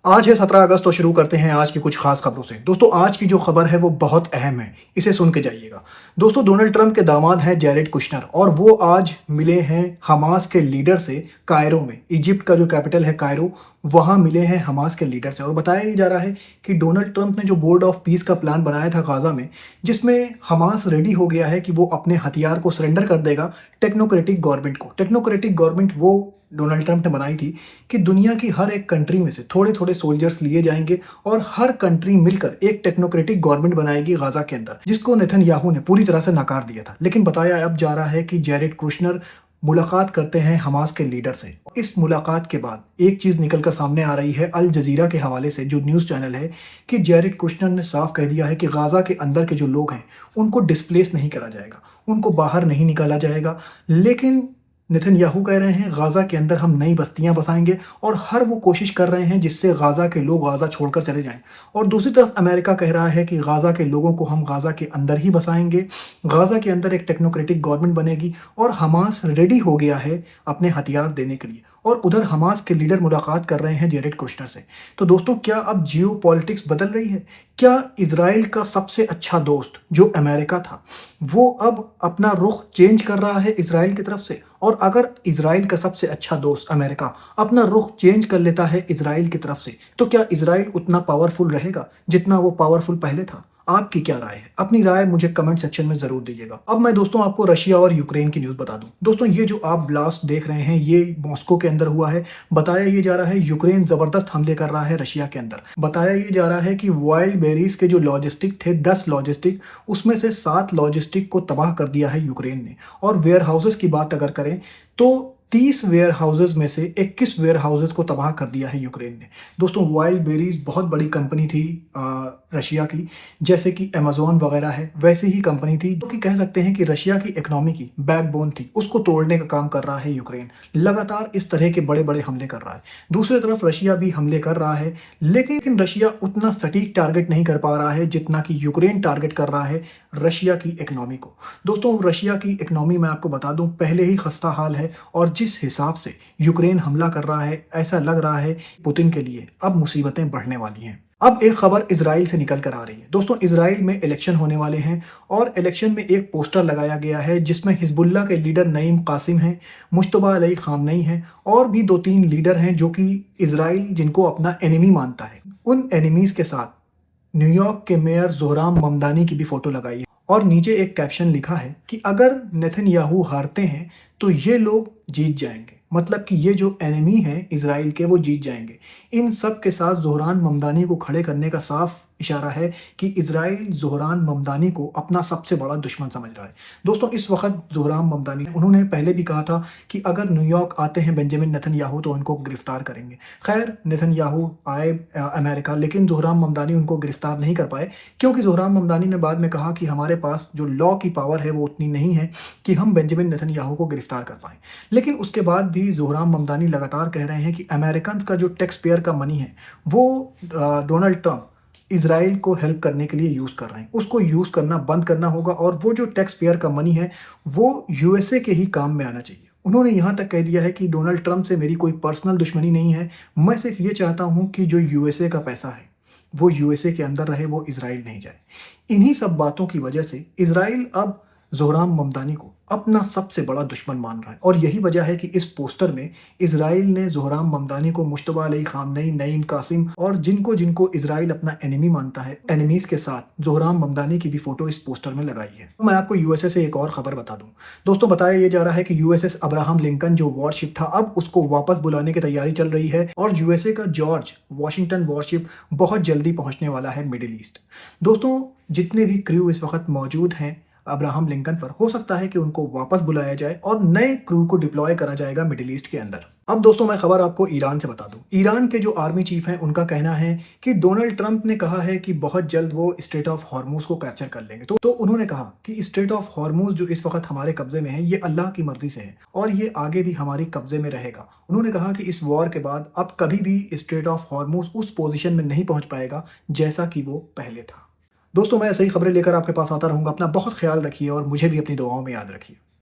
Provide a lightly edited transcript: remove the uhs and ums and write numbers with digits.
आज है 17 अगस्त तो शुरू करते हैं आज की कुछ खास खबरों से। दोस्तों आज की जो खबर है वो बहुत अहम है, इसे सुन के जाइएगा। दोस्तों डोनाल्ड ट्रंप के दामाद हैं जैरेड कुशनर और वो आज मिले हैं हमास के लीडर से कायरो में। इजिप्ट का जो कैपिटल है कायरो, वहाँ मिले हैं हमास के लीडर से और बताया ये जा रहा है कि डोनाल्ड ट्रंप ने जो बोर्ड ऑफ पीस का प्लान बनाया था गाजा में, जिसमें हमास रेडी हो गया है कि वो अपने हथियार को सरेंडर कर देगा टेक्नोक्रेटिक गवर्नमेंट को। टेक्नोक्रेटिक गवर्नमेंट वो डोनाल्ड ट्रंप ने बनाई थी कि दुनिया की हर एक कंट्री में से थोड़े थोड़े सोल्जर्स लिए जाएंगे और हर कंट्री मिलकर एक टेक्नोक्रेटिक गवर्नमेंट बनाएगी गाजा के अंदर, जिसको नेतन्याहू ने पूरी तरह से नकार दिया था। लेकिन बताया अब जा रहा है कि जैरेड कुशनर मुलाकात करते हैं हमास के लीडर से। इस मुलाकात के बाद एक चीज़ निकलकर सामने आ रही है अल जजीरा के हवाले से, जो न्यूज़ चैनल है, कि जैरेड कुशनर ने साफ कह दिया है कि गाजा के अंदर के जो लोग हैं उनको डिस्प्लेस नहीं करा जाएगा, उनको बाहर नहीं निकाला जाएगा। लेकिन नेतन्याहू कह रहे हैं गाजा के अंदर हम नई बस्तियां बसाएंगे और हर वो कोशिश कर रहे हैं जिससे गाजा के लोग गाजा छोड़कर चले जाएं। और दूसरी तरफ अमेरिका कह रहा है कि गाजा के लोगों को हम गाजा के अंदर ही बसाएंगे, गाजा के अंदर एक टेक्नोक्रेटिक गवर्नमेंट बनेगी और हमास रेडी हो गया है अपने हथियार देने के लिए। और उधर हमास के लीडर मुलाकात कर रहे हैं जैरेड कुशनर से। तो दोस्तों क्या अब जियो पॉलिटिक्स बदल रही है? क्या इजराइल का सबसे अच्छा दोस्त जो अमेरिका था वो अब अपना रुख चेंज कर रहा है इजराइल की तरफ से? और अगर इजराइल का सबसे अच्छा दोस्त अमेरिका अपना रुख चेंज कर लेता है इजराइल की तरफ से, तो क्या इजराइल उतना पावरफुल रहेगा जितना वो पावरफुल पहले था? आपकी क्या राय है? अपनी राय मुझे कमेंट सेक्शन में जरूर दीजिएगा। अब मैं दोस्तों आपको रशिया और यूक्रेन की न्यूज़ बता दूं। दोस्तों ये जो आप ब्लास्ट देख रहे हैं ये मॉस्को के अंदर हुआ है। बताया ये जा रहा है यूक्रेन जबरदस्त हमले कर रहा है रशिया के अंदर। बताया ये जा रहा है कि वाइल्ड बेरीज के जो लॉजिस्टिक थे 10 लॉजिस्टिक, उसमें से 7 लॉजिस्टिक को तबाह कर दिया है यूक्रेन ने। और वेयर हाउसेस की बात अगर करें तो 30 वेयर हाउसेज में से 21 वेयर हाउसेज को तबाह कर दिया है यूक्रेन ने। दोस्तों वाइल्ड बेरीज बहुत बड़ी कंपनी थी रशिया की, जैसे कि अमेजोन वगैरह है, वैसी ही कंपनी थी जो कि कह सकते हैं कि रशिया की इकोनॉमी की बैकबोन थी। उसको तोड़ने का काम कर रहा है यूक्रेन, लगातार इस तरह के बड़े बड़े हमले कर रहा है। दूसरी तरफ रशिया भी हमले कर रहा है, लेकिन रशिया उतना सटीक टारगेट नहीं कर पा रहा है जितना कि यूक्रेन टारगेट कर रहा है रशिया की इकोनॉमी को। दोस्तों रशिया की इकोनॉमी मैं आपको बता दूं पहले ही खस्ता हाल है और जिस हिसाब से यूक्रेन हमला कर रहा है ऐसा लग रहा है पुतिन के लिए अब मुसीबतें बढ़ने वाली हैं। अब एक खबर इजराइल से निकल कर आ रही है। दोस्तों इजराइल में इलेक्शन होने वाले हैं और इलेक्शन में एक पोस्टर लगाया गया है जिसमें हिजबुल्लाह के लीडर नईम कासिम हैं, मुश्तबा अली खामनेई हैं और भी 2-3 लीडर हैं जो कि इजराइल जिनको अपना एनिमी मानता है। उन एनिमीज के साथ न्यूयॉर्क के मेयर जोहराम ममदानी की भी फोटो लगाई है और नीचे एक कैप्शन लिखा है कि अगर नेतन्याहू हारते हैं तो ये लोग जीत जाएंगे, मतलब कि ये जो एनिमी हैं इजराइल के वो जीत जाएंगे। इन सब के साथ जोहरान ममदानी को खड़े करने का साफ इशारा है कि इजराइल जोहरान ममदानी को अपना सबसे बड़ा दुश्मन समझ रहा है। दोस्तों इस वक्त जोहरान ममदानी उन्होंने पहले भी कहा था कि अगर न्यूयॉर्क आते हैं बेंजामिन नेतन्याहू तो उनको गिरफ्तार करेंगे। खैर नेतन्याहू आए अमेरिका, लेकिन जोहरान ममदानी उनको गिरफ्तार नहीं कर पाए क्योंकि जोहरान ममदानी ने बाद में कहा कि हमारे पास जो लॉ की पावर है वो उतनी नहीं है कि हम बेंजामिन नेतन्याहू को गिरफ्तार कर पाएं। लेकिन उसके बाद भी जोहरान ममदानी लगातार कह रहे हैं कि अमेरिकन का जो टैक्स पेयर का मनी है वो डोनाल्ड ट्रंप इजराइल को हेल्प करने के लिए यूज़ कर रहे हैं, उसको यूज़ करना बंद करना होगा और वो जो टैक्स पेयर का मनी है वो यूएसए के ही काम में आना चाहिए। उन्होंने यहाँ तक कह दिया है कि डोनाल्ड ट्रंप से मेरी कोई पर्सनल दुश्मनी नहीं है, मैं सिर्फ ये चाहता हूँ कि जो यूएसए का पैसा है वो यूएसए के अंदर रहे, वो इजराइल नहीं जाए। इन्हीं सब बातों की वजह से इजराइल अब जोहरान ममदानी को अपना सबसे बड़ा दुश्मन मान रहा है और यही वजह है कि इस पोस्टर में इजराइल ने जोहरान ममदानी को मुश्तबा अली खामनेई, नईम कासिम और जिनको जिनको इजराइल अपना एनिमी मानता है, एनिमीज के साथ जोहरान ममदानी की भी फोटो इस पोस्टर में लगाई है। मैं आपको यूएसए से एक और खबर बता दूं। दोस्तों बताया ये जा रहा है कि यूएसएस अब्राहम लिंकन जो वॉरशिप था अब उसको वापस बुलाने की तैयारी चल रही है और यूएसए का जॉर्ज वॉशिंगटन वॉरशिप बहुत जल्दी पहुंचने वाला है मिडिल ईस्ट। दोस्तों जितने भी क्रू इस वक्त मौजूद हैं अब्राहम लिंकन पर, हो सकता है कि उनको वापस बुलाया जाए और नए क्रू को डिप्लॉय करा जाएगा मिडिल ईस्ट के अंदर। अब दोस्तों मैं खबर आपको ईरान से बता दूं। ईरान के जो आर्मी चीफ हैं उनका कहना है कि डोनाल्ड ट्रंप ने कहा है कि बहुत जल्द वो स्ट्रेट ऑफ हॉर्मूज को कैप्चर कर लेंगे। तो उन्होंने कहा कि स्ट्रेट ऑफ हॉर्मूज जो इस वक्त हमारे कब्जे में है ये अल्लाह की मर्जी से है और ये आगे भी हमारी कब्जे में रहेगा। उन्होंने कहा कि इस वॉर के बाद अब कभी भी स्ट्रेट ऑफ हॉर्मूज उस पोजिशन में नहीं पहुंच पाएगा जैसा कि वो पहले था। दोस्तों मैं ऐसे ही खबरें लेकर आपके पास आता रहूंगा। अपना बहुत ख्याल रखिए और मुझे भी अपनी दुआओं में याद रखिए।